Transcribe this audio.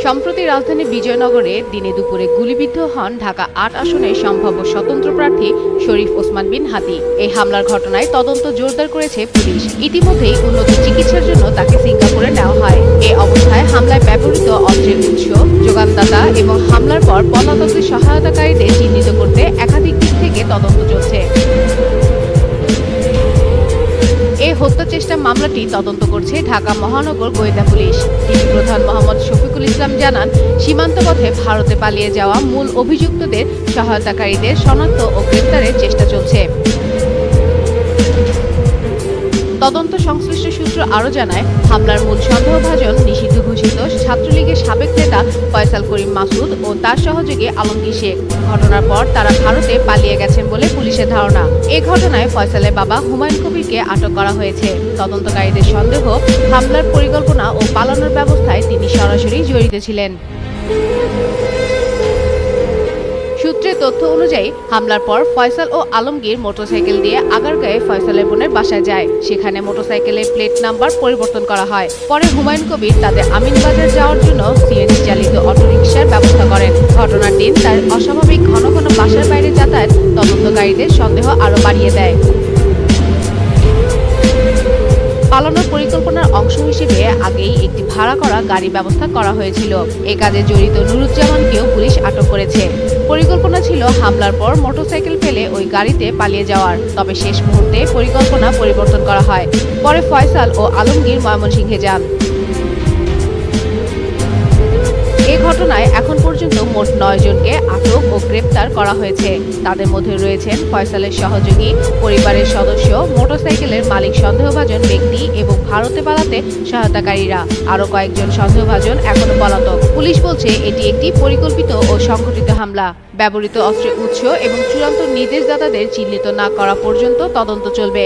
সম্প্রতি রাজধানী বিজয়নগরে দিনে দুপুরে গুলিবিদ্ধ হন ঢাকা ৮ আসনের সম্ভাব্য স্বতন্ত্র প্রার্থী শরীফ ওসমান বিন হাদি। এই হামলার ঘটনায় তদন্ত জোরদার করেছে পুলিশ। ইতিমধ্যেই উন্নত চিকিৎসার জন্য তাকে সিঙ্গাপুরে নেওয়া হয়। এ অবস্থায় হামলায় ব্যবহৃত অস্ত্রের উৎস, যোগানদাতা এবং হামলার পর পলাতকদের সহায়তাকারীদের চিহ্নিত করতে একাধিক দিক থেকে তদন্ত চলছে। এই হত্যা চেষ্টা মামলাটি তদন্ত করছে ঢাকা মহানগর গোয়েন্দা পুলিশ। ডিবি প্রধান মোহাম্মদ শফিকুল ইসলাম জানান, সীমান্ত পথে ভারতে পালিয়ে যাওয়া মূল অভিযুক্তদের সহায়তাকারীদের শনাক্ত ও গ্রেপ্তারের চেষ্টা চলছে। তদন্ত সংশ্লিষ্ট সূত্র আরও জানায়, হামলার মূল সন্দেহভাজন নিষিদ্ধ ঘোষিত ছাত্রলীগের সাবেক নেতা ফয়সাল করিম মাসুদ ও তার সহযোগী আলমগীর শেখ। ঘটনার পর তারা ভারতে পালিয়ে গেছেন বলে পুলিশের ধারণা। এ ঘটনায় ফয়সালের বাবা হুমায়ুন কবিরকে আটক করা হয়েছে। তদন্তকারীদের সন্দেহ, হামলার পরিকল্পনা ও পালানোর ব্যবস্থায় তিনি সরাসরি জড়িত ছিলেন। সূত্রের তথ্য অনুযায়ী হামলার পর ফয়সাল ও আলমগীর মোটরসাইকেল দিয়ে আগারগাঁয়ে ফয়সালের বোনের বাসায় যায়। সেখানে মোটরসাইকেলের প্লেট নাম্বার পরিবর্তন করা হয়। পরে হুমায়ুন কবির তাদের আমিনবাজার যাওয়ার জন্য সিএনজি চালিত অটোরিকশার ব্যবস্থা করেন। ঘটনার দিন তার অস্বাভাবিক ঘন ঘন বাসার বাইরে যাতায়াত তদন্তকারীদের সন্দেহ আরও বাড়িয়ে দেয়। পালানোর পরিকল্পনার অংশ হিসেবে আগেই একটি ভাড়া করা গাড়ি ব্যবস্থা করা হয়েছিল। এ কাজে জড়িত নুরুজ্জামানকেও পুলিশ আটক করেছে। পরিকল্পনা ছিল হামলার পর মোটরসাইকেল ফেলে ওই গাড়িতে পালিয়ে যাওয়ার। তবে শেষ মুহূর্তে পরিকল্পনা পরিবর্তন করা হয়। পরে ফয়সাল ও আলমগীর ময়মনসিংহে যান। এ ঘটনায় এখন পর্যন্ত মোট ৯ জনকে আটক ও গ্রেপ্তার করা হয়েছে। তাদের মধ্যে রয়েছেন ফয়সালের সহযোগী, পরিবারের সদস্য, মোটরসাইকেলের মালিক সন্দেহভাজন ব্যক্তি এবং ভারতে পালাতে সহায়তাকারীরা। আরও কয়েকজন সন্দেহভাজন এখনো পলাতক। পুলিশ বলছে এটি একটি পরিকল্পিত ও সংগঠিত হামলা। ব্যবহৃত অস্ত্রের উৎস এবং চূড়ান্ত নির্দেশদাতাদের চিহ্নিত না করা পর্যন্ত তদন্ত চলবে।